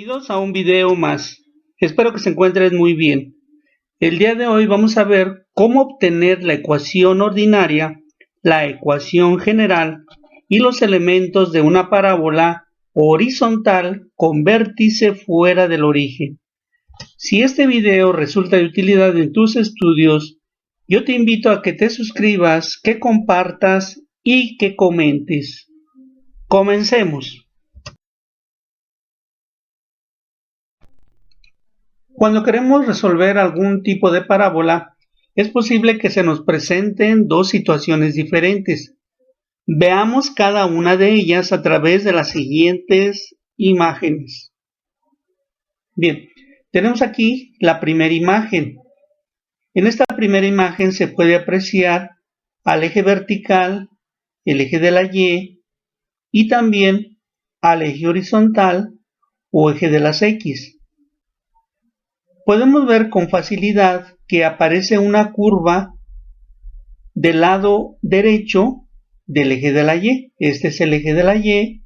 Bienvenidos a un video más. Espero que se encuentren muy bien. El día de hoy vamos a ver cómo obtener la ecuación ordinaria, la ecuación general y los elementos de una parábola horizontal con vértice fuera del origen. Si este video resulta de utilidad en tus estudios, yo te invito a que te suscribas, que compartas y que comentes. Comencemos. Cuando queremos resolver algún tipo de parábola, es posible que se nos presenten dos situaciones diferentes. Veamos cada una de ellas a través de las siguientes imágenes. Bien, tenemos aquí la primera imagen. En esta primera imagen se puede apreciar al eje vertical, el eje de la y también al eje horizontal o eje de las X. Podemos ver con facilidad que aparece una curva del lado derecho del eje de la Y. Este es el eje de la Y.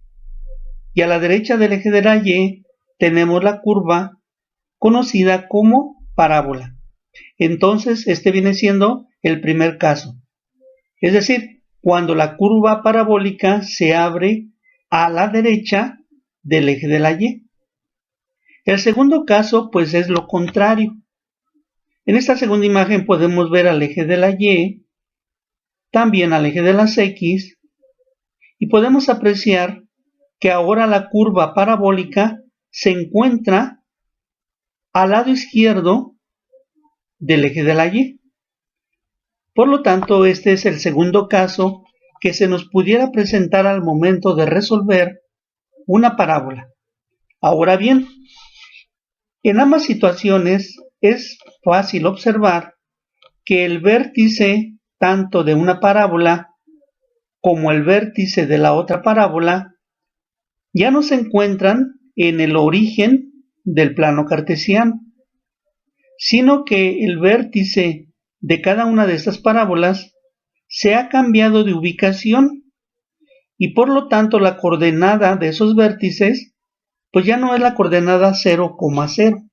Y a la derecha del eje de la Y tenemos la curva conocida como parábola. Entonces, este viene siendo el primer caso. Es decir, cuando la curva parabólica se abre a la derecha del eje de la Y. El segundo caso, pues, es lo contrario. En esta segunda imagen podemos ver al eje de la Y, también al eje de las X, y podemos apreciar que ahora la curva parabólica se encuentra al lado izquierdo del eje de la Y. Por lo tanto, este es el segundo caso que se nos pudiera presentar al momento de resolver una parábola. Ahora bien, en ambas situaciones es fácil observar que el vértice tanto de una parábola como el vértice de la otra parábola ya no se encuentran en el origen del plano cartesiano, sino que el vértice de cada una de estas parábolas se ha cambiado de ubicación y por lo tanto la coordenada de esos vértices pues ya no es la coordenada 0,0.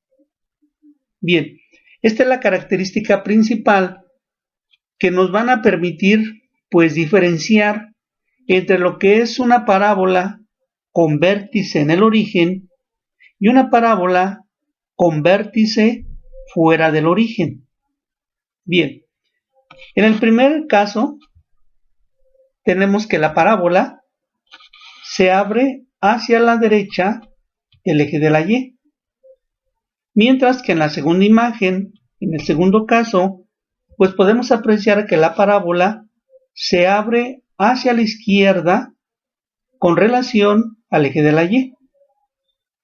Bien, esta es la característica principal que nos van a permitir pues diferenciar entre lo que es una parábola con vértice en el origen y una parábola con vértice fuera del origen. Bien, en el primer caso tenemos que la parábola se abre hacia la derecha del eje de la Y, mientras que en la segunda imagen, en el segundo caso, pues podemos apreciar que la parábola se abre hacia la izquierda con relación al eje de la Y.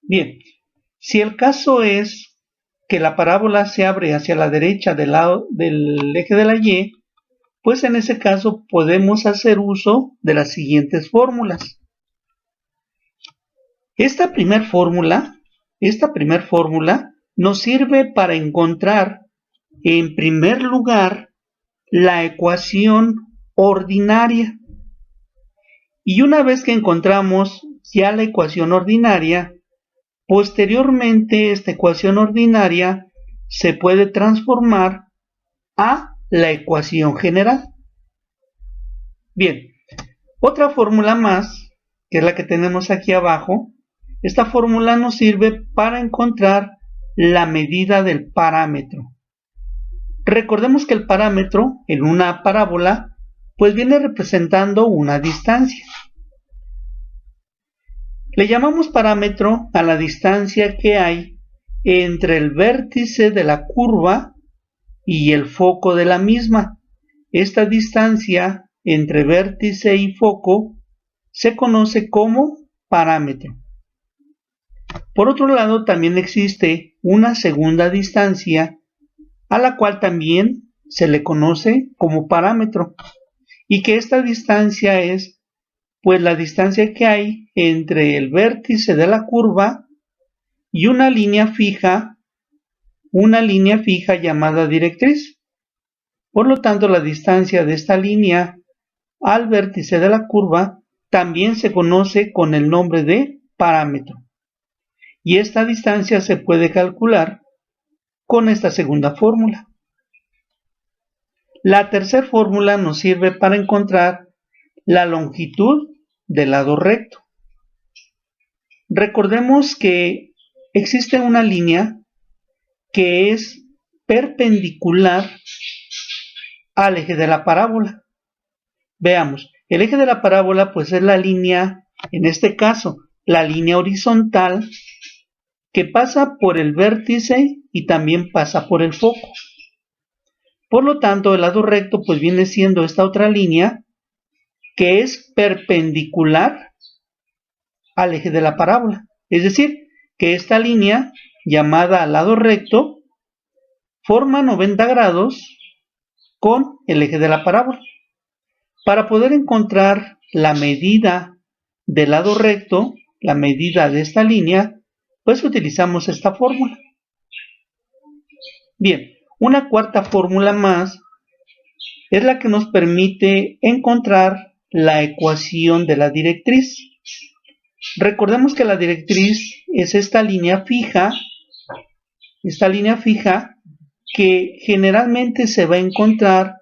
Bien, si el caso es que la parábola se abre hacia la derecha del lado del eje de la Y, pues en ese caso podemos hacer uso de las siguientes fórmulas. Esta primer fórmula nos sirve para encontrar en primer lugar la ecuación ordinaria. Y una vez que encontramos ya la ecuación ordinaria, posteriormente esta ecuación ordinaria se puede transformar a la ecuación general. Bien, otra fórmula más, que es la que tenemos aquí abajo, esta fórmula nos sirve para encontrar la medida del parámetro. Recordemos que el parámetro en una parábola pues viene representando una distancia. Le llamamos parámetro a la distancia que hay entre el vértice de la curva y el foco de la misma. Esta distancia entre vértice y foco se conoce como parámetro. Por otro lado, también existe una segunda distancia a la cual también se le conoce como parámetro, y que esta distancia es pues la distancia que hay entre el vértice de la curva y una línea fija llamada directriz. Por lo tanto, la distancia de esta línea al vértice de la curva también se conoce con el nombre de parámetro. y esta distancia se puede calcular con esta segunda fórmula. La tercera fórmula nos sirve para encontrar la longitud del lado recto. Recordemos que existe una línea que es perpendicular al eje de la parábola. Veamos, el eje de la parábola pues es la línea, en este caso, la línea horizontal que pasa por el vértice y también pasa por el foco. Por lo tanto, el lado recto pues viene siendo esta otra línea que es perpendicular al eje de la parábola. Es decir, que esta línea llamada lado recto forma 90 grados con el eje de la parábola. Para poder encontrar la medida del lado recto, la medida de esta línea, pues utilizamos esta fórmula. Bien, una cuarta fórmula más es la que nos permite encontrar la ecuación de la directriz. Recordemos que la directriz es esta línea fija que generalmente se va a encontrar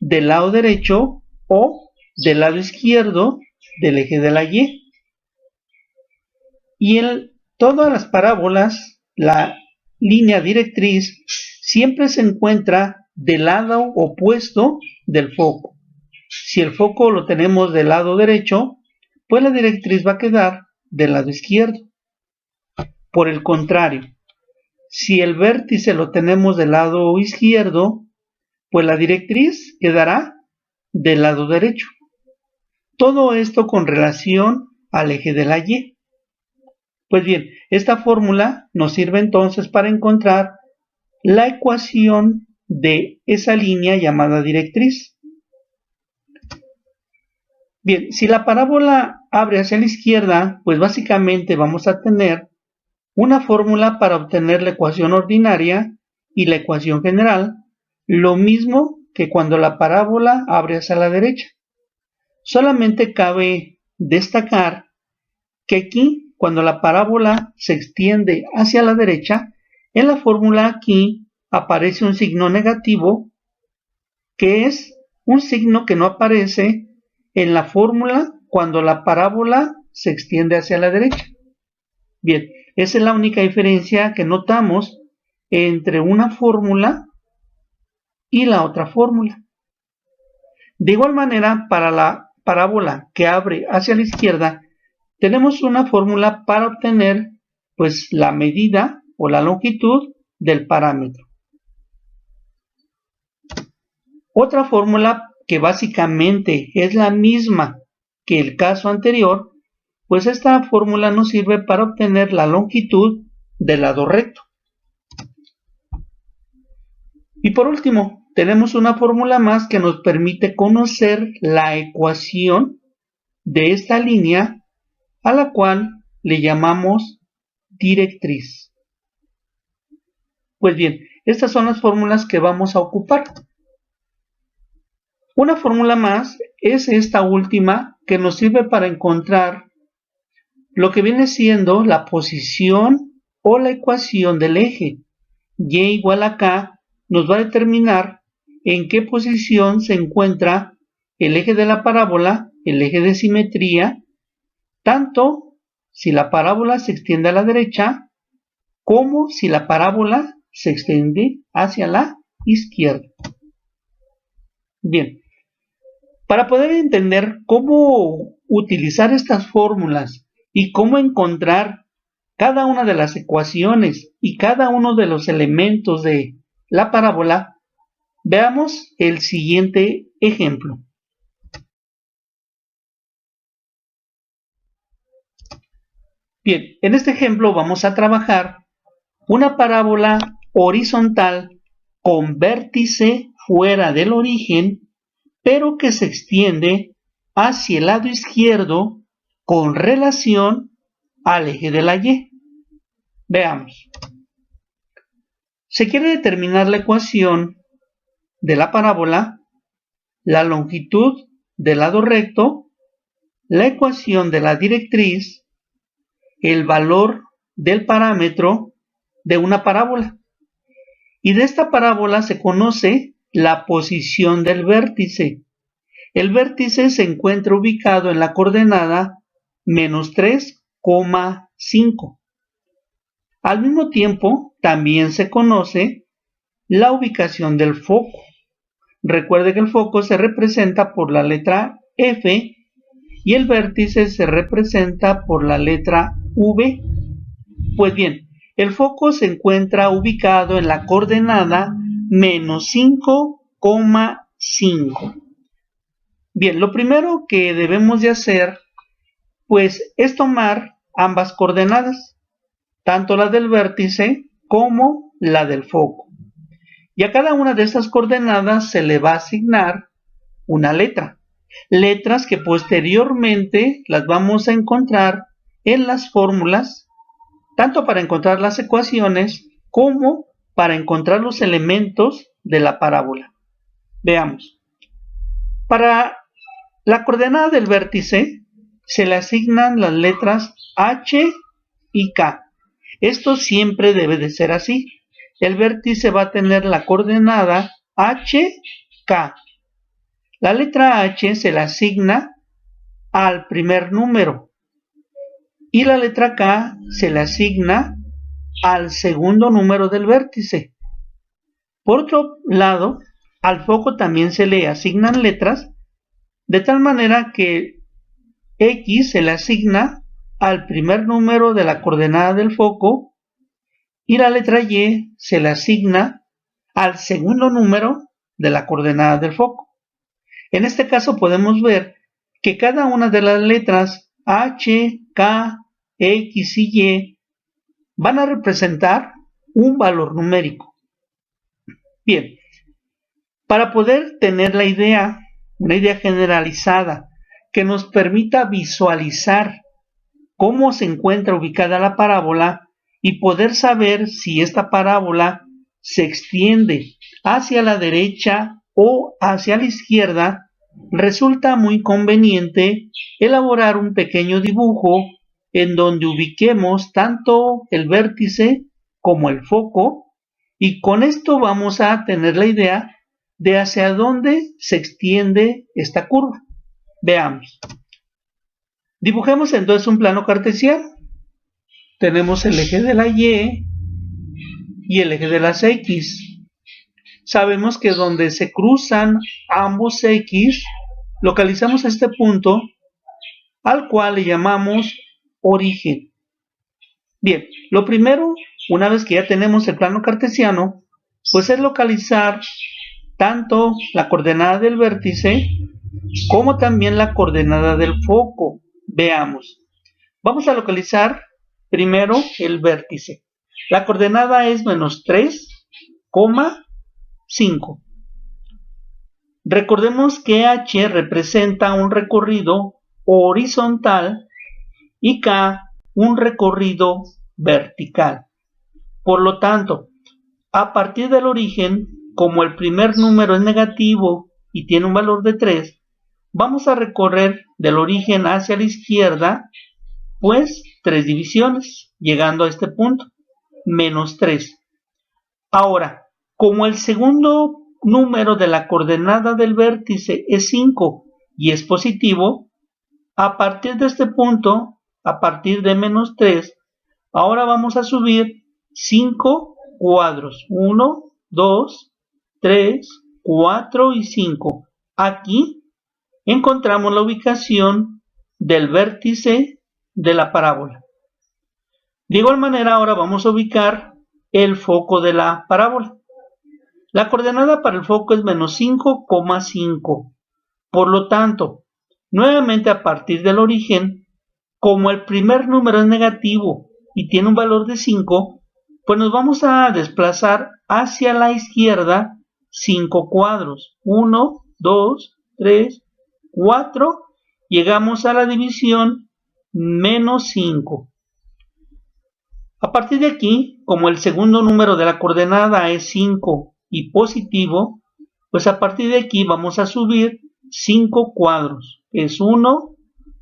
del lado derecho o del lado izquierdo del eje de la Y. Y en todas las parábolas, la línea directriz siempre se encuentra del lado opuesto del foco. Si el foco lo tenemos del lado derecho, pues la directriz va a quedar del lado izquierdo. Por el contrario, si el vértice lo tenemos del lado izquierdo, pues la directriz quedará del lado derecho. Todo esto con relación al eje de la Y. Pues bien, esta fórmula nos sirve entonces para encontrar la ecuación de esa línea llamada directriz. Bien, si la parábola abre hacia la izquierda, pues básicamente vamos a tener una fórmula para obtener la ecuación ordinaria y la ecuación general, lo mismo que cuando la parábola abre hacia la derecha. Solamente cabe destacar que aquí, cuando la parábola se extiende hacia la derecha, en la fórmula aquí aparece un signo negativo, que es un signo que no aparece en la fórmula cuando la parábola se extiende hacia la derecha. Bien, esa es la única diferencia que notamos entre una fórmula y la otra fórmula. De igual manera, para la parábola que abre hacia la izquierda, tenemos una fórmula para obtener pues la medida o la longitud del parámetro. Otra fórmula que básicamente es la misma que el caso anterior, pues esta fórmula nos sirve para obtener la longitud del lado recto. Y por último, tenemos una fórmula más que nos permite conocer la ecuación de esta línea, a la cual le llamamos directriz. Pues bien, estas son las fórmulas que vamos a ocupar. Una fórmula más es esta última, que nos sirve para encontrar lo que viene siendo la posición o la ecuación del eje. Y igual a K nos va a determinar en qué posición se encuentra el eje de la parábola, el eje de simetría, tanto si la parábola se extiende a la derecha como si la parábola se extiende hacia la izquierda. Bien, para poder entender cómo utilizar estas fórmulas y cómo encontrar cada una de las ecuaciones y cada uno de los elementos de la parábola, veamos el siguiente ejemplo. Bien, en este ejemplo vamos a trabajar una parábola horizontal con vértice fuera del origen, pero que se extiende hacia el lado izquierdo con relación al eje de la Y. Veamos. Se quiere determinar la ecuación de la parábola, la longitud del lado recto, la ecuación de la directriz, el valor del parámetro de una parábola. Y de esta parábola se conoce la posición del vértice. El vértice se encuentra ubicado en la coordenada menos 3,5. Al mismo tiempo, también se conoce la ubicación del foco. Recuerde que el foco se representa por la letra F y el vértice se representa por la letra V. Pues bien, el foco se encuentra ubicado en la coordenada menos 5,5. Bien, lo primero que debemos de hacer, pues, es tomar ambas coordenadas, tanto la del vértice como la del foco. Y a cada una de estas coordenadas se le va a asignar una letra. Letras que posteriormente las vamos a encontrar en las fórmulas, tanto para encontrar las ecuaciones como para encontrar los elementos de la parábola. Veamos. Para la coordenada del vértice se le asignan las letras H y K. Esto siempre debe de ser así. El vértice va a tener la coordenada HK. La letra H se le asigna al primer número y la letra K se le asigna al segundo número del vértice. Por otro lado, al foco también se le asignan letras, de tal manera que X se le asigna al primer número de la coordenada del foco y la letra Y se le asigna al segundo número de la coordenada del foco. En este caso podemos ver que cada una de las letras H, K, X y Y van a representar un valor numérico. Bien, para poder tener una idea generalizada que nos permita visualizar cómo se encuentra ubicada la parábola y poder saber si esta parábola se extiende hacia la derecha o hacia la izquierda, resulta muy conveniente elaborar un pequeño dibujo en donde ubiquemos tanto el vértice como el foco, y con esto vamos a tener la idea de hacia dónde se extiende esta curva. Veamos. Dibujemos entonces un plano cartesiano. Tenemos el eje de la Y y el eje de las X. Sabemos que donde se cruzan ambos X, localizamos este punto al cual le llamamos origen. Bien, lo primero, una vez que ya tenemos el plano cartesiano, pues es localizar tanto la coordenada del vértice como también la coordenada del foco. Veamos. Vamos a localizar primero el vértice. La coordenada es menos 3,5. Recordemos que H representa un recorrido horizontal y K un recorrido vertical. Por lo tanto, a partir del origen, como el primer número es negativo y tiene un valor de 3, vamos a recorrer del origen hacia la izquierda, pues 3 divisiones, llegando a este punto, menos 3. Ahora, como el segundo número de la coordenada del vértice es 5 y es positivo, a partir de este punto, a partir de menos 3, ahora vamos a subir 5 cuadros. 1, 2, 3, 4 y 5. Aquí encontramos la ubicación del vértice de la parábola. De igual manera, ahora vamos a ubicar el foco de la parábola. La coordenada para el foco es menos 5,5. Por lo tanto, nuevamente a partir del origen, como el primer número es negativo y tiene un valor de 5, pues nos vamos a desplazar hacia la izquierda 5 cuadros. 1, 2, 3, 4. Llegamos a la división menos 5. A partir de aquí, como el segundo número de la coordenada es 5 y positivo, pues a partir de aquí vamos a subir 5 cuadros. Es 1,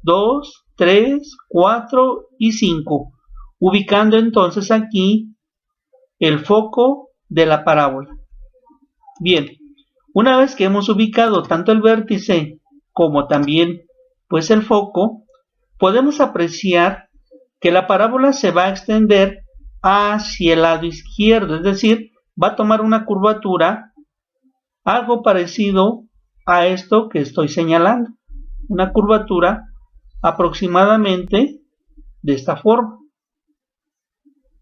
2, 3, 4 y 5. ubicando entonces aquí el foco de la parábola. Bien, una vez que hemos ubicado tanto el vértice como también pues el foco, podemos apreciar que la parábola se va a extender hacia el lado izquierdo, es decir, va a tomar una curvatura algo parecido a esto que estoy señalando, una curvatura aproximadamente de esta forma.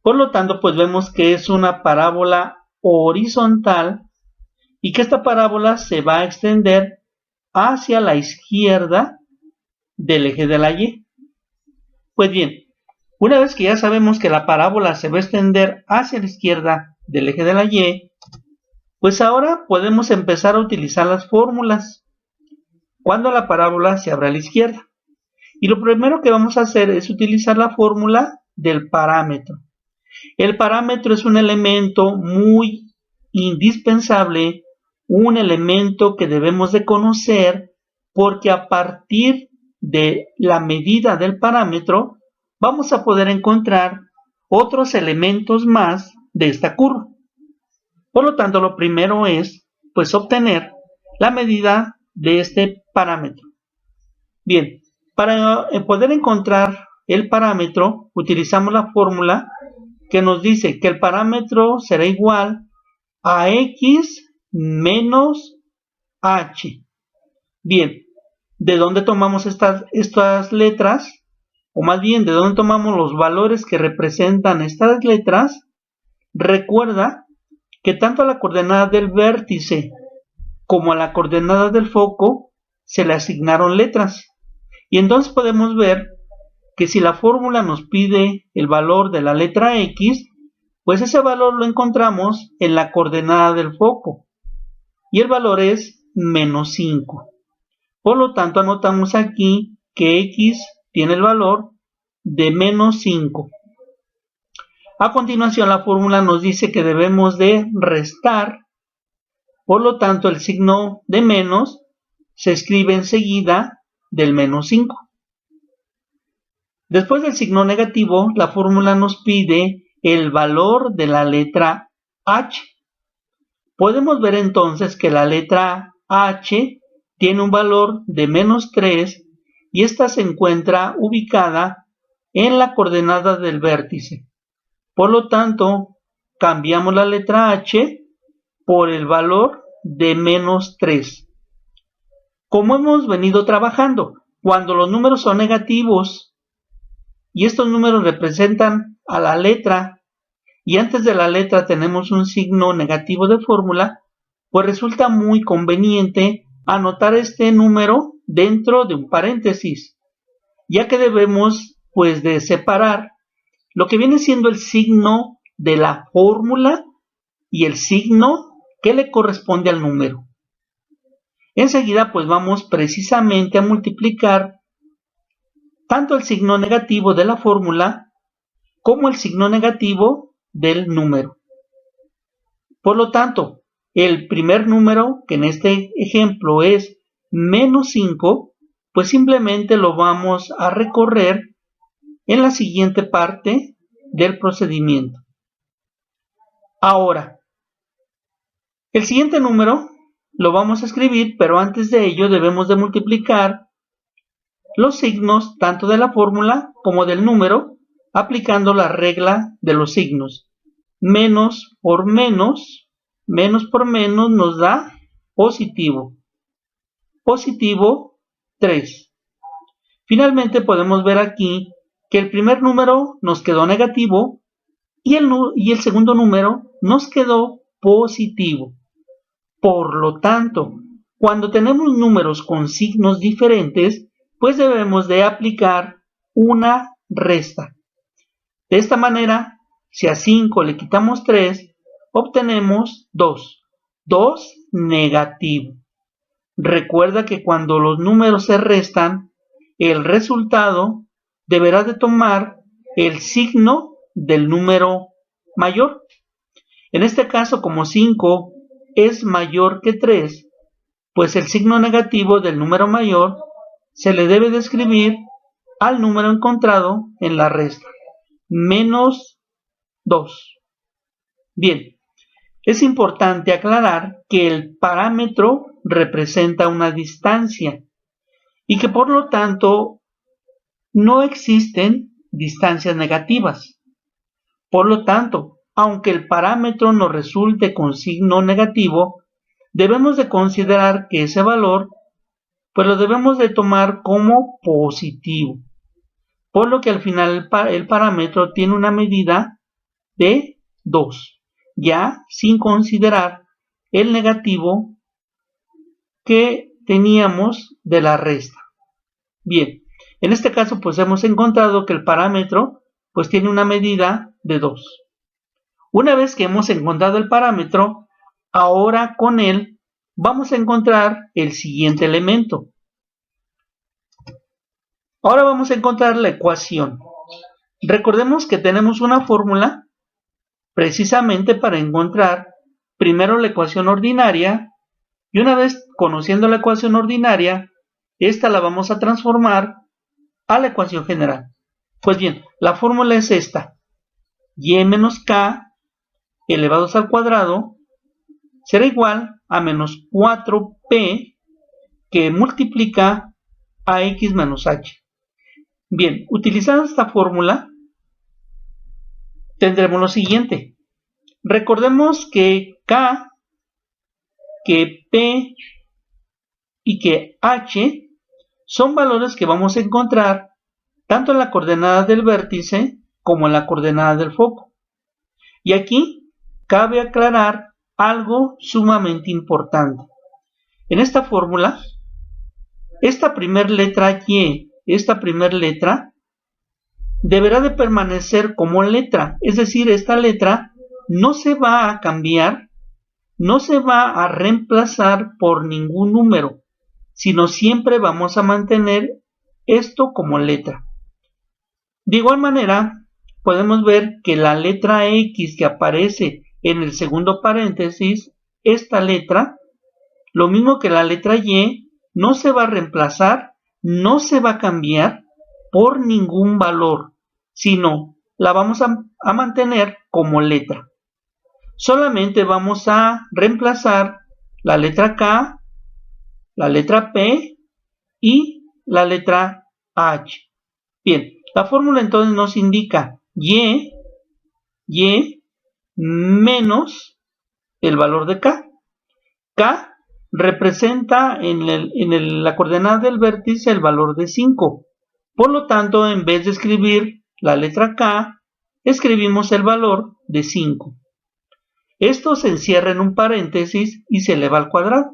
Por lo tanto, pues vemos que es una parábola horizontal y que esta parábola se va a extender hacia la izquierda del eje de la Y. Pues bien, una vez que ya sabemos que la parábola se va a extender hacia la izquierda del eje de la Y, pues ahora podemos empezar a utilizar las fórmulas cuando la parábola se abra a la izquierda. Y lo primero que vamos a hacer es utilizar la fórmula del parámetro. El parámetro es un elemento muy indispensable, un elemento que debemos de conocer porque a partir de la medida del parámetro vamos a poder encontrar otros elementos más de esta curva. Por lo tanto, lo primero es pues obtener la medida de este parámetro. Bien, para poder encontrar el parámetro utilizamos la fórmula que nos dice que el parámetro será igual a x menos h. Bien, ¿de dónde tomamos estas letras? O más bien, ¿de dónde tomamos los valores que representan estas letras? Recuerda que tanto a la coordenada del vértice como a la coordenada del foco se le asignaron letras. Y entonces podemos ver que si la fórmula nos pide el valor de la letra X, pues ese valor lo encontramos en la coordenada del foco. Y el valor es menos 5. Por lo tanto, anotamos aquí que X tiene el valor de menos 5. A continuación, la fórmula nos dice que debemos de restar. Por lo tanto, el signo de menos se escribe enseguida del menos 5. Después del signo negativo, la fórmula nos pide el valor de la letra H. Podemos ver entonces que la letra H tiene un valor de menos 3 y esta se encuentra ubicada en la coordenada del vértice. Por lo tanto, cambiamos la letra H por el valor de menos 3. Como hemos venido trabajando, cuando los números son negativos y estos números representan a la letra y antes de la letra tenemos un signo negativo de fórmula, pues resulta muy conveniente anotar este número dentro de un paréntesis, ya que debemos pues de separar lo que viene siendo el signo de la fórmula y el signo que le corresponde al número. Enseguida pues vamos precisamente a multiplicar tanto el signo negativo de la fórmula como el signo negativo del número. Por lo tanto, el primer número, que en este ejemplo es menos 5, pues simplemente lo vamos a recorrer en la siguiente parte del procedimiento. Ahora, el siguiente número lo vamos a escribir, pero antes de ello debemos de multiplicar los signos tanto de la fórmula como del número, aplicando la regla de los signos. Menos por menos nos da positivo. Positivo 3. Finalmente podemos ver aquí que el primer número nos quedó negativo y el segundo número nos quedó positivo. Por lo tanto, cuando tenemos números con signos diferentes, pues debemos de aplicar una resta. De esta manera, si a 5 le quitamos 3, obtenemos 2. 2 negativo. Recuerda que cuando los números se restan, el resultado deberá de tomar el signo del número mayor. En este caso, como 5 es mayor que 3, pues el signo negativo del número mayor se le debe de escribir al número encontrado en la resta. menos 2. Bien, es importante aclarar que el parámetro representa una distancia y que por lo tanto no existen distancias negativas. Por lo tanto, aunque el parámetro nos resulte con signo negativo, debemos de considerar que ese valor pues lo debemos de tomar como positivo, por lo que al final el parámetro tiene una medida de 2, ya sin considerar el negativo que teníamos de la resta. Bien, en este caso pues hemos encontrado que el parámetro pues tiene una medida de 2. Una vez que hemos encontrado el parámetro, ahora con él vamos a encontrar el siguiente elemento. Ahora vamos a encontrar la ecuación. Recordemos que tenemos una fórmula precisamente para encontrar primero la ecuación ordinaria y una vez conociendo la ecuación ordinaria, esta la vamos a transformar a la ecuación general. Pues bien, la fórmula es esta: y menos k elevados al cuadrado será igual a menos 4p que multiplica a x menos h. Bien, utilizando esta fórmula tendremos lo siguiente. Recordemos que k, que p y que h son valores que vamos a encontrar tanto en la coordenada del vértice como en la coordenada del foco. Y aquí cabe aclarar algo sumamente importante. En esta fórmula, esta primera letra y, esta primera letra, deberá de permanecer como letra. Es decir, esta letra no se va a cambiar, no se va a reemplazar por ningún número, sino siempre vamos a mantener esto como letra. De igual manera, podemos ver que la letra X que aparece en el segundo paréntesis, esta letra, lo mismo que la letra Y, no se va a reemplazar, no se va a cambiar por ningún valor, sino la vamos a mantener como letra. Solamente vamos a reemplazar la letra K, la letra P y la letra H. Bien, la fórmula entonces nos indica y menos el valor de K. K representa en la coordenada del vértice el valor de 5. Por lo tanto, en vez de escribir la letra K, escribimos el valor de 5. Esto se encierra en un paréntesis y se eleva al cuadrado.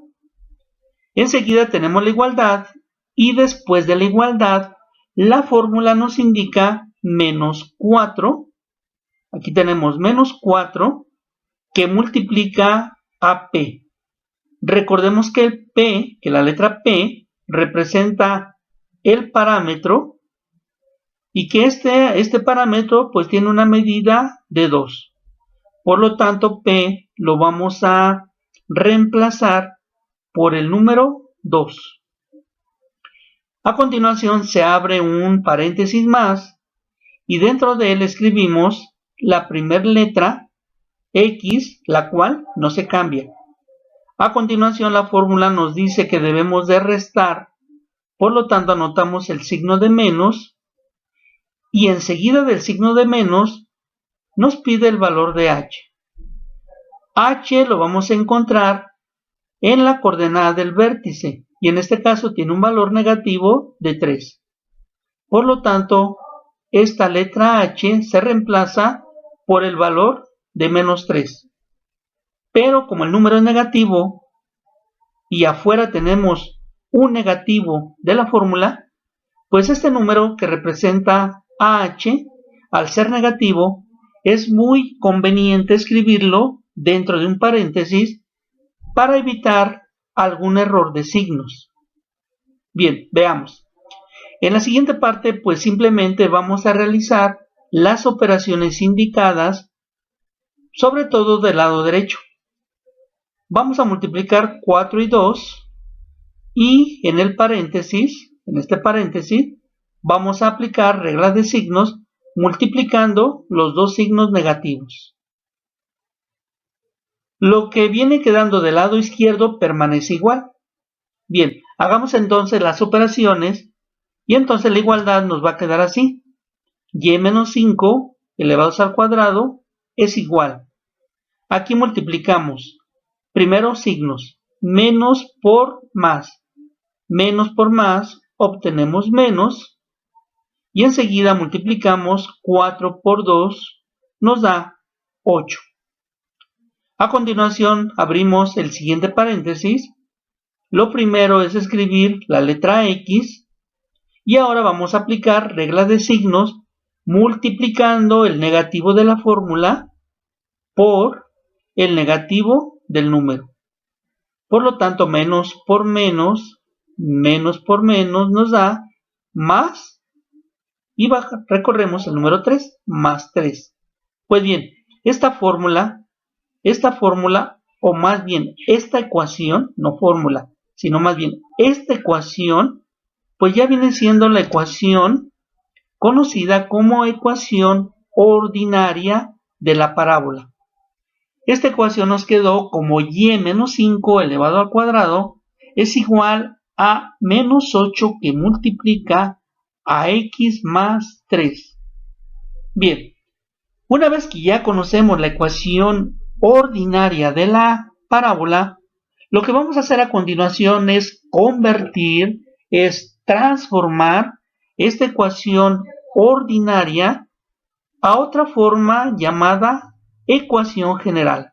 Enseguida tenemos la igualdad y después de la igualdad la fórmula nos indica menos 4. Aquí tenemos menos 4 que multiplica a P. Recordemos que el P, que la letra P representa el parámetro y que este parámetro pues tiene una medida de 2. Por lo tanto, P lo vamos a reemplazar por el número 2. A continuación se abre un paréntesis más y dentro de él escribimos la primera letra X, la cual no se cambia. A continuación la fórmula nos dice que debemos de restar, por lo tanto anotamos el signo de menos y enseguida del signo de menos nos pide el valor de H. H lo vamos a encontrar en la coordenada del vértice y en este caso tiene un valor negativo de 3. Por lo tanto, esta letra H se reemplaza por el valor de menos 3. Pero como el número es negativo y afuera tenemos un negativo de la fórmula, pues este número que representa AH, al ser negativo, es muy conveniente escribirlo dentro de un paréntesis para evitar algún error de signos. Bien, veamos. En la siguiente parte, pues simplemente vamos a realizar las operaciones indicadas, sobre todo del lado derecho. Vamos a multiplicar 4 y 2 y en el paréntesis, en este paréntesis, vamos a aplicar reglas de signos multiplicando los dos signos negativos. Lo que viene quedando del lado izquierdo permanece igual. Bien, hagamos entonces las operaciones y entonces la igualdad nos va a quedar así. Y menos 5 elevados al cuadrado es igual. Aquí multiplicamos primero signos, menos por más. Menos por más obtenemos menos. Y enseguida multiplicamos 4 por 2, nos da 8. A continuación abrimos el siguiente paréntesis. Lo primero es escribir la letra X y ahora vamos a aplicar reglas de signos multiplicando el negativo de la fórmula por el negativo del número. Por lo tanto, menos por menos nos da más y recorremos el número 3, más 3. Pues bien, esta fórmula, o más bien esta ecuación, no fórmula, sino más bien esta ecuación, pues ya viene siendo la ecuación conocida como ecuación ordinaria de la parábola. Esta ecuación nos quedó como y menos 5 elevado al cuadrado es igual a menos 8 que multiplica a x más 3. Bien, una vez que ya conocemos la ecuación ordinaria de la parábola, lo que vamos a hacer a continuación es transformar esta ecuación ordinaria a otra forma llamada ecuación general.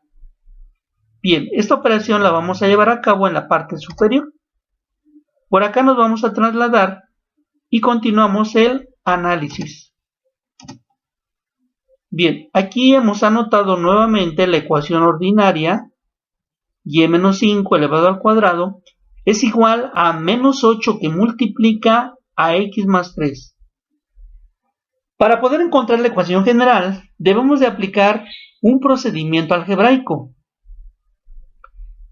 Bien, esta operación la vamos a llevar a cabo en la parte superior. Por acá nos vamos a trasladar y continuamos el análisis. Bien, aquí hemos anotado nuevamente la ecuación ordinaria y menos 5 elevado al cuadrado es igual a menos 8 que multiplica a x más 3. Para poder encontrar la ecuación general, debemos de aplicar un procedimiento algebraico.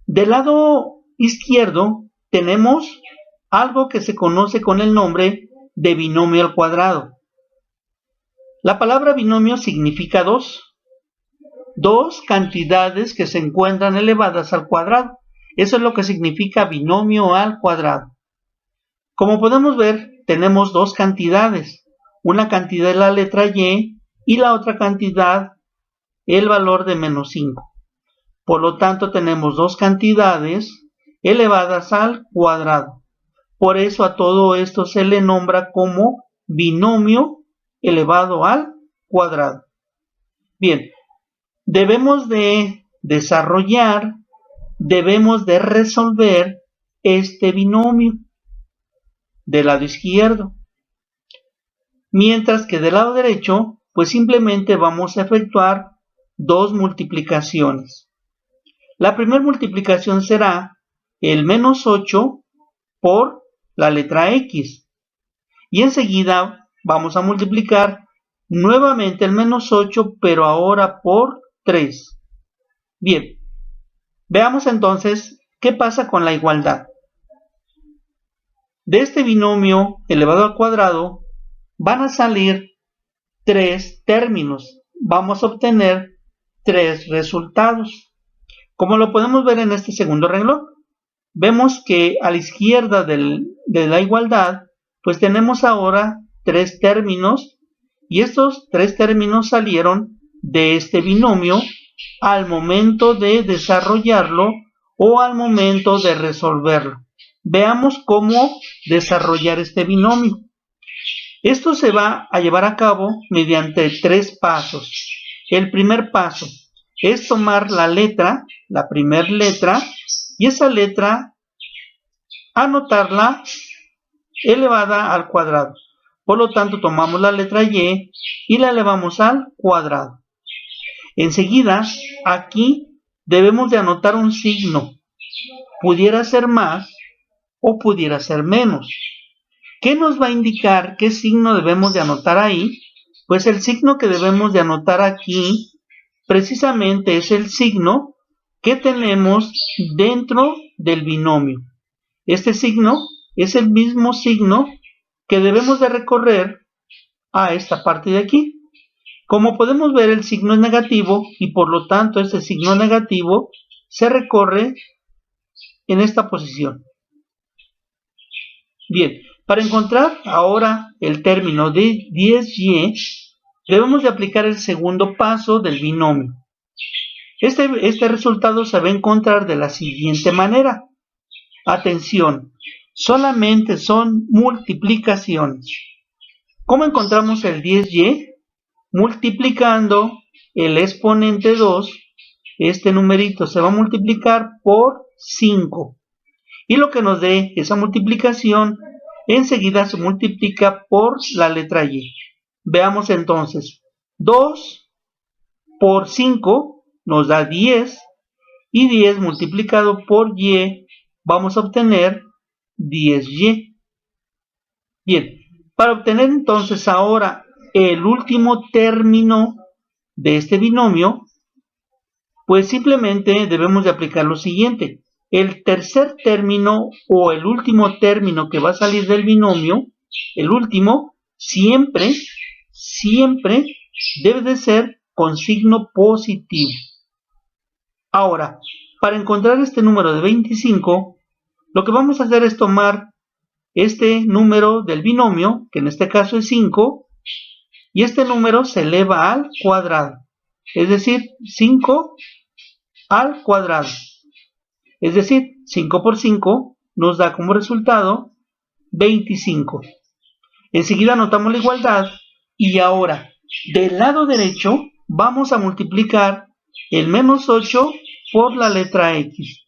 Del lado izquierdo tenemos algo que se conoce con el nombre de binomio al cuadrado. La palabra binomio significa dos cantidades que se encuentran elevadas al cuadrado. Eso es lo que significa binomio al cuadrado. Como podemos ver, tenemos dos cantidades. Una cantidad es la letra y la otra cantidad el valor de menos 5. Por lo tanto, tenemos dos cantidades elevadas al cuadrado. Por eso a todo esto se le nombra como binomio elevado al cuadrado. Bien, debemos de resolver este binomio del lado izquierdo. Mientras que del lado derecho, pues simplemente vamos a efectuar dos multiplicaciones. La primera multiplicación será el menos 8 por la letra X. Y enseguida vamos a multiplicar nuevamente el menos 8, pero ahora por 3. Bien, veamos entonces qué pasa con la igualdad. De este binomio elevado al cuadrado van a salir 3 términos. Vamos a obtener 3 resultados. Como lo podemos ver en este segundo renglón, vemos que a la izquierda de la igualdad, pues tenemos ahora 3 términos, y estos 3 términos salieron de este binomio al momento de desarrollarlo o al momento de resolverlo. Veamos cómo desarrollar este binomio. Esto se va a llevar a cabo mediante 3 pasos. El primer paso es tomar la primera letra, y esa letra anotarla elevada al cuadrado. Por lo tanto, tomamos la letra y la elevamos al cuadrado. Enseguida, aquí debemos de anotar un signo. Pudiera ser más o pudiera ser menos. ¿Qué nos va a indicar qué signo debemos de anotar ahí? Pues el signo que debemos de anotar aquí precisamente es el signo que tenemos dentro del binomio. Este signo es el mismo signo que debemos de recorrer a esta parte de aquí. Como podemos ver, el signo es negativo y por lo tanto este signo negativo se recorre en esta posición. Bien, para encontrar ahora el término de 10y, debemos de aplicar el segundo paso del binomio. Este resultado se va a encontrar de la siguiente manera. Atención, solamente son multiplicaciones. ¿Cómo encontramos el 10y? Multiplicando el exponente 2, este numerito se va a multiplicar por 5. Y lo que nos dé esa multiplicación, enseguida se multiplica por la letra y. Veamos entonces, 2 por 5 nos da 10, y 10 multiplicado por y, vamos a obtener 10y. Bien, para obtener entonces ahora el último término de este binomio, pues simplemente debemos de aplicar lo siguiente. El tercer término o el último término que va a salir del binomio, el último, siempre debe de ser con signo positivo. Ahora, para encontrar este número de 25, lo que vamos a hacer es tomar este número del binomio, que en este caso es 5, y este número se eleva al cuadrado, es decir, 5 al cuadrado. Es decir, 5 por 5 nos da como resultado 25. Enseguida anotamos la igualdad y ahora del lado derecho vamos a multiplicar el menos 8 por la letra x.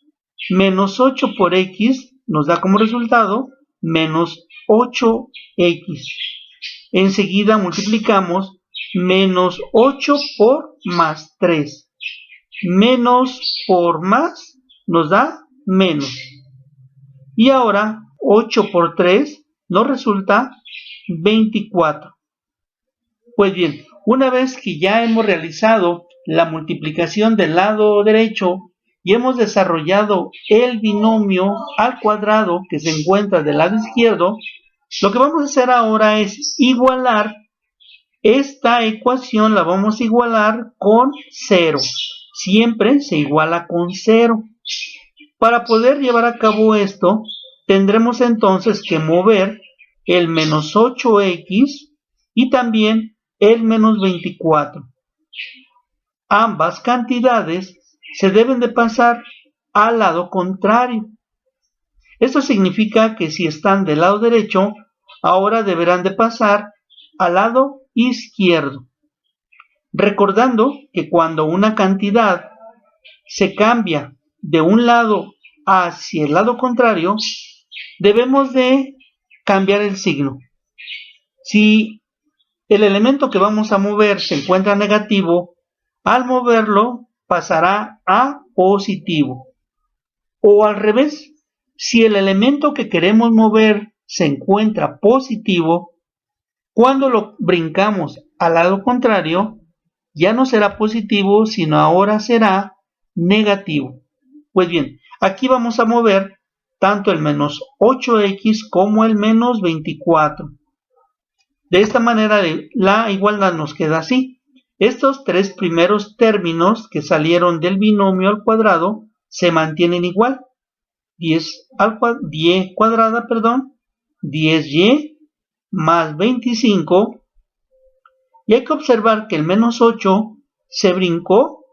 Menos 8 por x nos da como resultado menos 8x. Enseguida multiplicamos menos 8 por más 3. Menos por más nos da menos. Y ahora 8 por 3 nos resulta 24. Pues bien, una vez que ya hemos realizado la multiplicación del lado derecho y hemos desarrollado el binomio al cuadrado que se encuentra del lado izquierdo, lo que vamos a hacer ahora es igualar esta ecuación, la vamos a igualar con 0. Siempre se iguala con 0. Para poder llevar a cabo esto, tendremos entonces que mover el menos 8x y también el menos 24. Ambas cantidades se deben de pasar al lado contrario. Esto significa que si están del lado derecho, ahora deberán de pasar al lado izquierdo. Recordando que cuando una cantidad se cambia de un lado hacia el lado contrario, debemos de cambiar el signo. Si el elemento que vamos a mover se encuentra negativo, al moverlo pasará a positivo. O al revés, si el elemento que queremos mover se encuentra positivo, cuando lo brincamos al lado contrario, ya no será positivo, sino ahora será negativo. Pues bien, aquí vamos a mover tanto el menos 8x como el menos 24. De esta manera la igualdad nos queda así. Estos tres primeros términos que salieron del binomio al cuadrado se mantienen igual. 10 cuadrada, 10y más 25. Y hay que observar que el menos 8 se brincó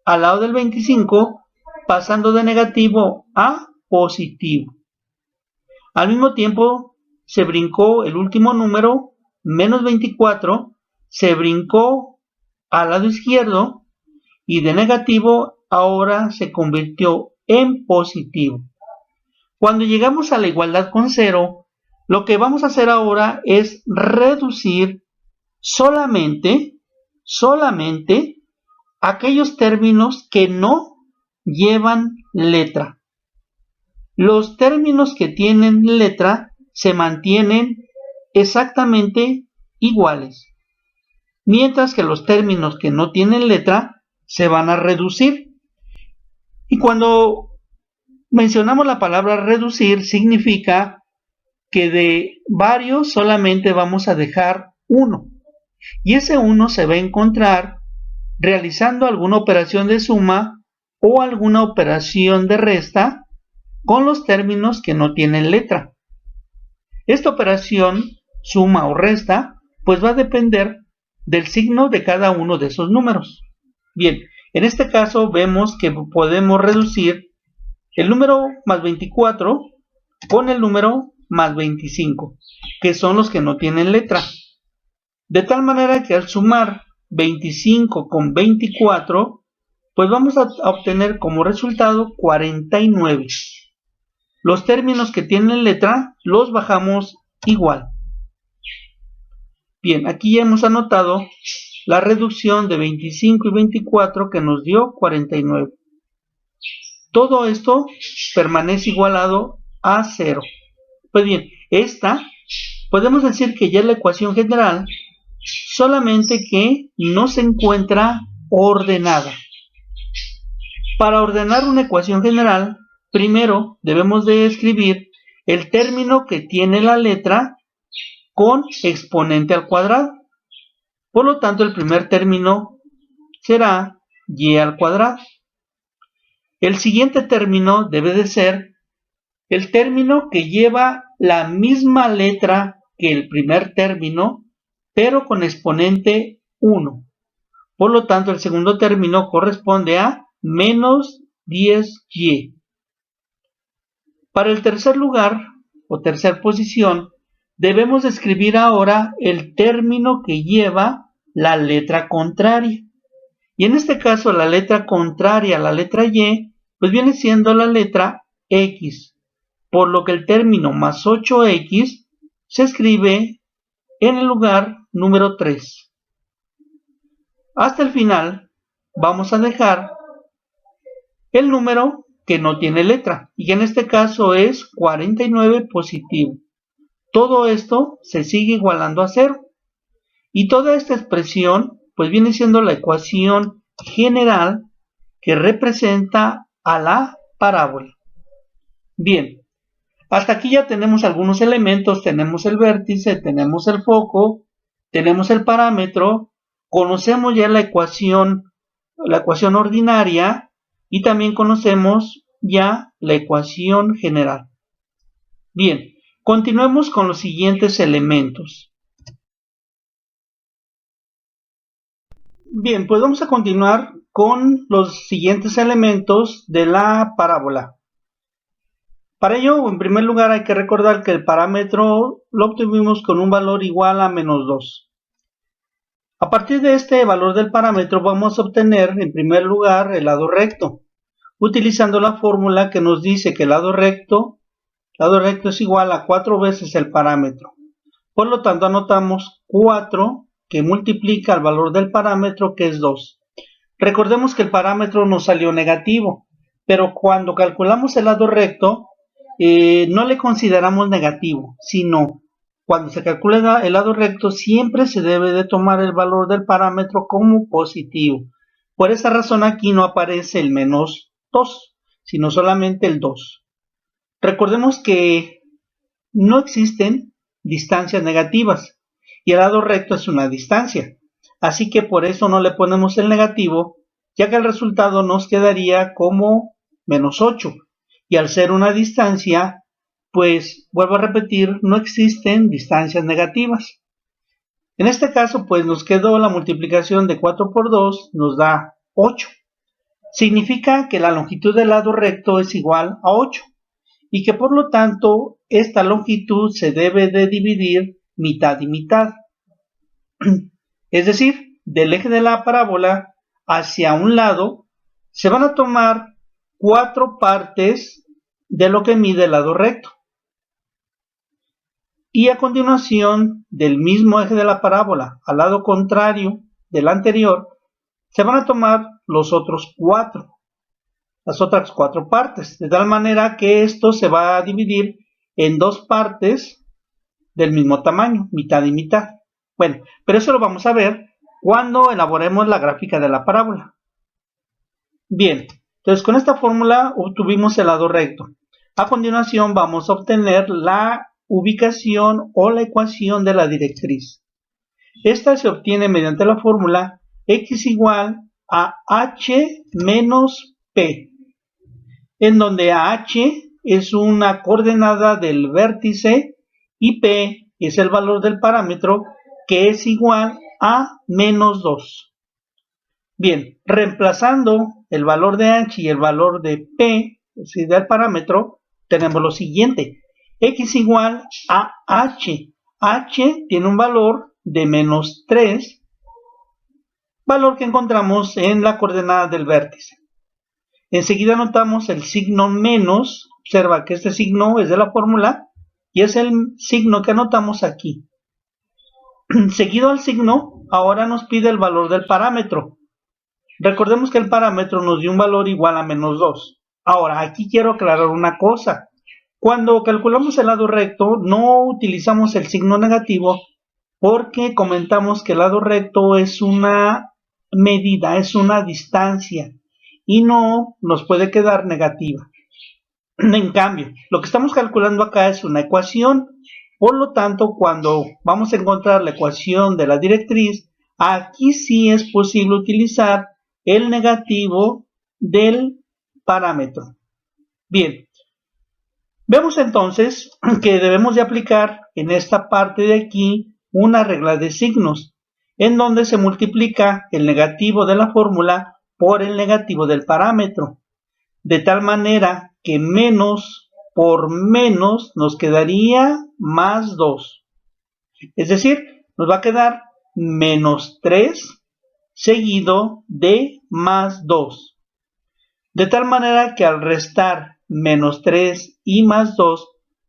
al lado del 25, pasando de negativo a positivo. Al mismo tiempo, se brincó el último número, menos 24, se brincó al lado izquierdo y de negativo ahora se convirtió en positivo. Cuando llegamos a la igualdad con 0, lo que vamos a hacer ahora es reducir solamente aquellos términos que no llevan letra. Los términos que tienen letra se mantienen exactamente iguales, mientras que los términos que no tienen letra se van a reducir. Y cuando mencionamos la palabra reducir, significa que de varios solamente vamos a dejar uno. y ese 1 se va a encontrar realizando alguna operación de suma o alguna operación de resta con los términos que no tienen letra. Esta operación, suma o resta, pues va a depender del signo de cada uno de esos números. Bien, en este caso vemos que podemos reducir el número más 24 con el número más 25, que son los que no tienen letra. De tal manera que al sumar 25 con 24, pues vamos a obtener como resultado 49. Los términos que tienen letra los bajamos igual. Bien, aquí ya hemos anotado la reducción de 25 y 24 que nos dio 49. Todo esto permanece igualado a 0. Pues bien, esta podemos decir que ya es la ecuación general, solamente que no se encuentra ordenada. Para ordenar una ecuación general, primero debemos de escribir el término que tiene la letra con exponente al cuadrado. Por lo tanto, el primer término será y al cuadrado. El siguiente término debe de ser el término que lleva la misma letra que el primer término, pero con exponente 1. Por lo tanto, el segundo término corresponde a menos 10y. Para el tercer lugar, o tercer posición, debemos escribir ahora el término que lleva la letra contraria. Y en este caso, la letra contraria a la letra y, pues viene siendo la letra x, por lo que el término más 8x se escribe en el lugar número 3. Hasta el final vamos a dejar el número que no tiene letra, y en este caso es 49 positivo. Todo esto se sigue igualando a 0. Y toda esta expresión pues viene siendo la ecuación general que representa a la parábola. Bien, hasta aquí ya tenemos algunos elementos. Tenemos el vértice, tenemos el foco, tenemos el parámetro, conocemos ya la ecuación ordinaria y también conocemos ya la ecuación general. Bien, continuemos con los siguientes elementos. Bien, pues vamos a continuar con los siguientes elementos de la parábola. Para ello, en primer lugar, hay que recordar que el parámetro lo obtuvimos con un valor igual a menos 2. A partir de este valor del parámetro vamos a obtener, en primer lugar, el lado recto, utilizando la fórmula que nos dice que el lado recto es igual a 4 veces el parámetro. Por lo tanto, anotamos 4 que multiplica el valor del parámetro, que es 2. Recordemos que el parámetro nos salió negativo, pero cuando calculamos el lado recto, no le consideramos negativo, sino cuando se calcula el lado recto, siempre se debe de tomar el valor del parámetro como positivo. Por esa razón aquí no aparece el menos 2, sino solamente el 2. Recordemos que no existen distancias negativas, y el lado recto es una distancia, así que por eso no le ponemos el negativo, ya que el resultado nos quedaría como menos 8, y al ser una distancia, pues vuelvo a repetir, no existen distancias negativas. En este caso, pues nos quedó la multiplicación de 4 por 2, nos da 8. Significa que la longitud del lado recto es igual a 8, y que por lo tanto esta longitud se debe de dividir mitad y mitad. Es decir, del eje de la parábola hacia un lado se van a tomar 4 partes de lo que mide el lado recto. Y a continuación, del mismo eje de la parábola al lado contrario del anterior, se van a tomar las otras 4 partes, de tal manera que esto se va a dividir en 2 partes del mismo tamaño, mitad y mitad. Bueno, pero eso lo vamos a ver cuando elaboremos la gráfica de la parábola. Bien, entonces con esta fórmula obtuvimos el lado recto. A continuación vamos a obtener la ubicación o la ecuación de la directriz. Esta se obtiene mediante la fórmula x igual a h menos p, en donde h es una coordenada del vértice y p es el valor del parámetro, que es igual a menos 2. Bien, reemplazando el valor de h y el valor de p, es decir, del parámetro, tenemos lo siguiente: x igual a h. H tiene un valor de menos 3, valor que encontramos en la coordenada del vértice. Enseguida anotamos el signo menos. Observa que este signo es de la fórmula y es el signo que anotamos aquí. Seguido al signo, ahora nos pide el valor del parámetro. Recordemos que el parámetro nos dio un valor igual a menos 2. Ahora, aquí quiero aclarar una cosa. Cuando calculamos el lado recto, no utilizamos el signo negativo porque comentamos que el lado recto es una medida, es una distancia y no nos puede quedar negativa. En cambio, lo que estamos calculando acá es una ecuación. Por lo tanto, cuando vamos a encontrar la ecuación de la directriz, aquí sí es posible utilizar el negativo del parámetro. Bien, vemos entonces que debemos de aplicar en esta parte de aquí una regla de signos, en donde se multiplica el negativo de la fórmula por el negativo del parámetro, de tal manera que menos por menos nos quedaría más 2. Es decir, nos va a quedar menos 3 seguido de más 2. De tal manera que al restar menos 3 y más 2,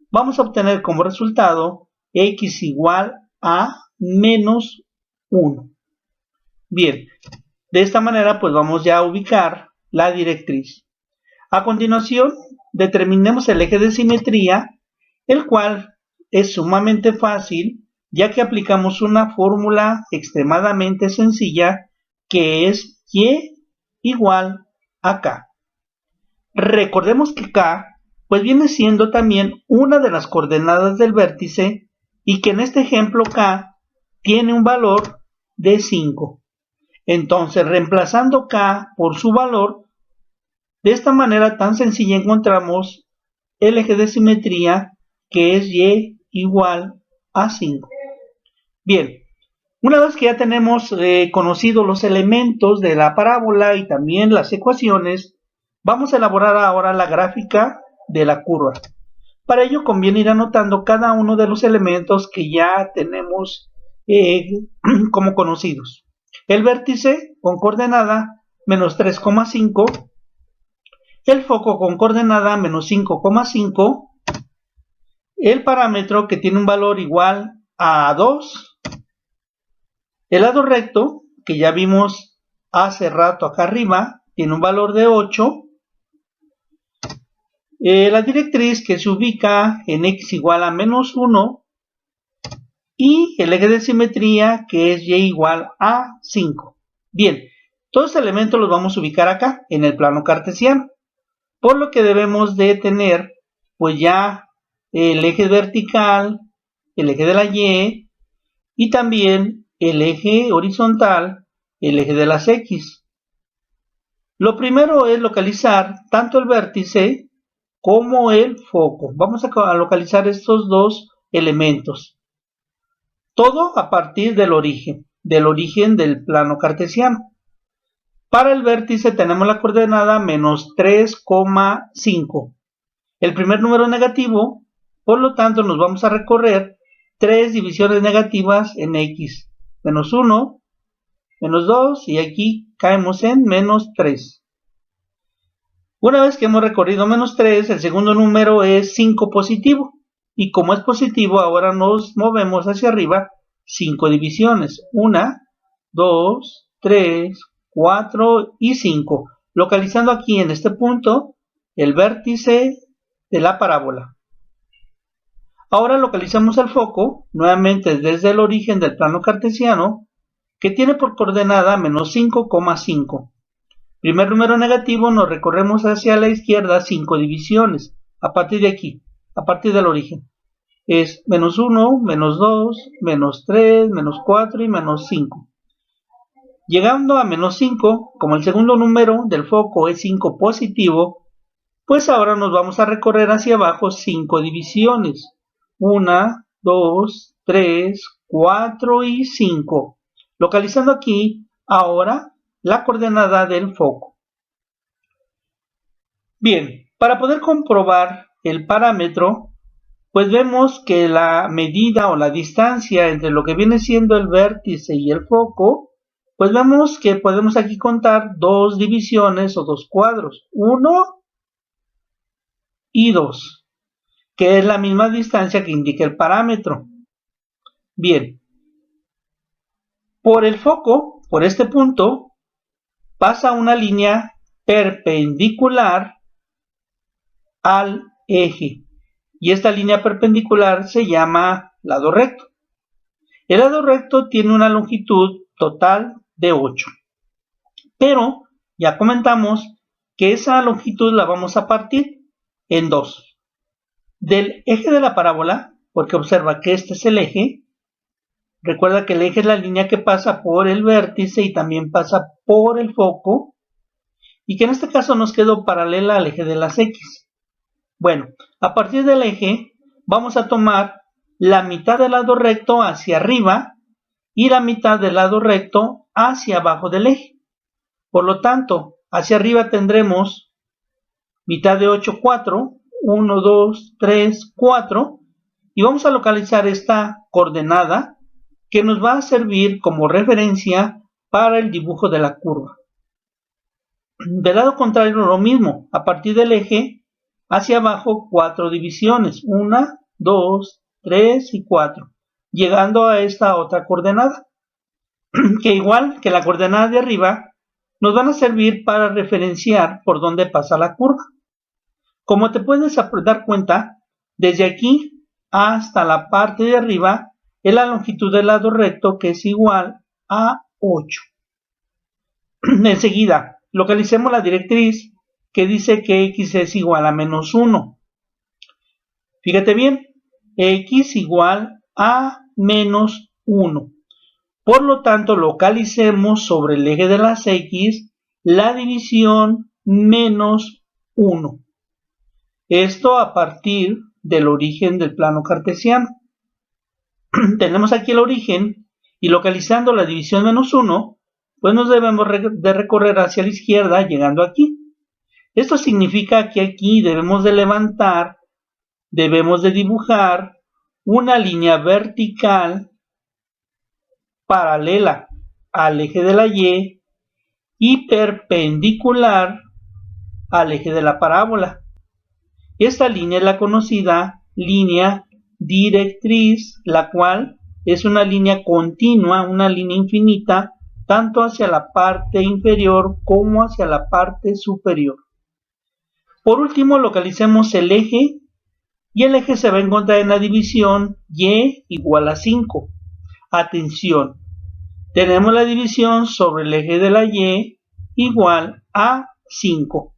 vamos a obtener como resultado x igual a menos 1. Bien, de esta manera pues vamos ya a ubicar la directriz. A continuación, determinemos el eje de simetría, el cual es sumamente fácil, ya que aplicamos una fórmula extremadamente sencilla, que es y igual a k. Recordemos que k pues viene siendo también una de las coordenadas del vértice y que en este ejemplo k tiene un valor de 5. Entonces, reemplazando k por su valor, de esta manera tan sencilla encontramos el eje de simetría, que es y igual a 5. Bien, una vez que ya tenemos conocido los elementos de la parábola y también las ecuaciones, vamos a elaborar ahora la gráfica de la curva. Para ello conviene ir anotando cada uno de los elementos que ya tenemos como conocidos. El vértice con coordenada menos 3,5, el foco con coordenada menos 5,5, el parámetro que tiene un valor igual a 2, el lado recto, que ya vimos hace rato acá arriba, tiene un valor de 8, la directriz, que se ubica en x igual a menos 1, y el eje de simetría, que es y igual a 5. Bien, todos estos elementos los vamos a ubicar acá, en el plano cartesiano, por lo que debemos de tener pues ya el eje vertical, el eje de la y, y también el eje horizontal, el eje de las x. Lo primero es localizar tanto el vértice como el foco. Vamos a localizar estos dos elementos. Todo a partir del origen del plano cartesiano. Para el vértice tenemos la coordenada menos 3,5. El primer número negativo, por lo tanto nos vamos a recorrer 3 divisiones negativas en x. Menos 1, menos 2 y aquí caemos en menos 3. Una vez que hemos recorrido menos 3, el segundo número es 5 positivo. Y como es positivo, ahora nos movemos hacia arriba 5 divisiones. 1, 2, 3, 4 y 5. Localizando aquí en este punto el vértice de la parábola. Ahora localizamos el foco, nuevamente desde el origen del plano cartesiano, que tiene por coordenada menos 5,5. Primer número negativo, nos recorremos hacia la izquierda 5 divisiones, a partir de aquí, a partir del origen. es menos 1, menos 2, menos 3, menos 4 y menos 5. Llegando a menos 5, como el segundo número del foco es 5 positivo, pues ahora nos vamos a recorrer hacia abajo 5 divisiones. 1, 2, 3, 4 y 5. Localizando aquí ahora la coordenada del foco. Bien, para poder comprobar el parámetro, pues vemos que la medida o la distancia entre lo que viene siendo el vértice y el foco, pues vemos que podemos aquí contar dos divisiones o dos cuadros, 1 y 2, que es la misma distancia que indica el parámetro. Bien, por el foco, por este punto, pasa una línea perpendicular al eje, y esta línea perpendicular se llama lado recto. El lado recto tiene una longitud total de 8, pero ya comentamos que esa longitud la vamos a partir en 2. Del eje de la parábola, porque observa que este es el eje, recuerda que el eje es la línea que pasa por el vértice y también pasa por el foco, y que en este caso nos quedó paralela al eje de las X. Bueno, a partir del eje vamos a tomar la mitad del lado recto hacia arriba y la mitad del lado recto hacia abajo del eje. Por lo tanto, hacia arriba tendremos mitad de 8, 4, 1, 2, 3, 4, y vamos a localizar esta coordenada que nos va a servir como referencia para el dibujo de la curva. Del lado contrario lo mismo, a partir del eje hacia abajo 4 divisiones, 1, 2, 3 y 4, llegando a esta otra coordenada, que igual que la coordenada de arriba, nos van a servir para referenciar por dónde pasa la curva. Como te puedes dar cuenta, desde aquí hasta la parte de arriba es la longitud del lado recto, que es igual a 8. Enseguida, localicemos la directriz que dice que x es igual a menos 1. Fíjate bien, x igual a menos 1. Por lo tanto, localicemos sobre el eje de las X la división menos 1. Esto a partir del origen del plano cartesiano. Tenemos aquí el origen y localizando la división menos 1, pues nos debemos de recorrer hacia la izquierda llegando aquí. Esto significa que aquí debemos de levantar, debemos de dibujar una línea vertical paralela al eje de la Y y perpendicular al eje de la parábola. Esta línea es la conocida línea directriz, la cual es una línea continua, una línea infinita, tanto hacia la parte inferior como hacia la parte superior. Por último, localicemos el eje, y el eje se va a encontrar en la división Y igual a 5. Atención, tenemos la división sobre el eje de la Y igual a 5.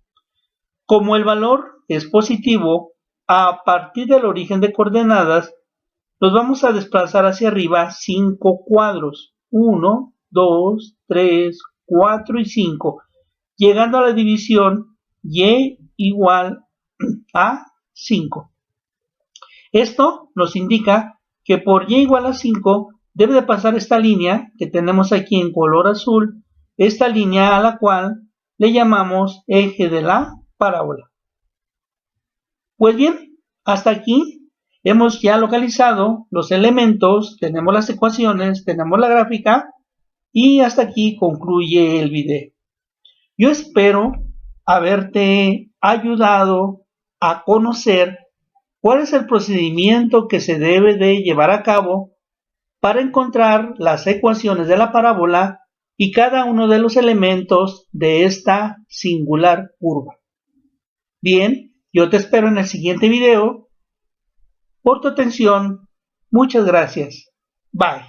Como el valor es positivo, a partir del origen de coordenadas, nos vamos a desplazar hacia arriba 5 cuadros. 1, 2, 3, 4 y 5. Llegando a la división Y igual a 5. Esto nos indica que por Y igual a 5 debe de pasar esta línea que tenemos aquí en color azul, esta línea a la cual le llamamos eje de la parábola. Pues bien, hasta aquí hemos ya localizado los elementos, tenemos las ecuaciones, tenemos la gráfica y hasta aquí concluye el video. Yo espero haberte ayudado a conocer cuál es el procedimiento que se debe de llevar a cabo para encontrar las ecuaciones de la parábola y cada uno de los elementos de esta singular curva. Bien, yo te espero en el siguiente video. Por tu atención, muchas gracias. Bye.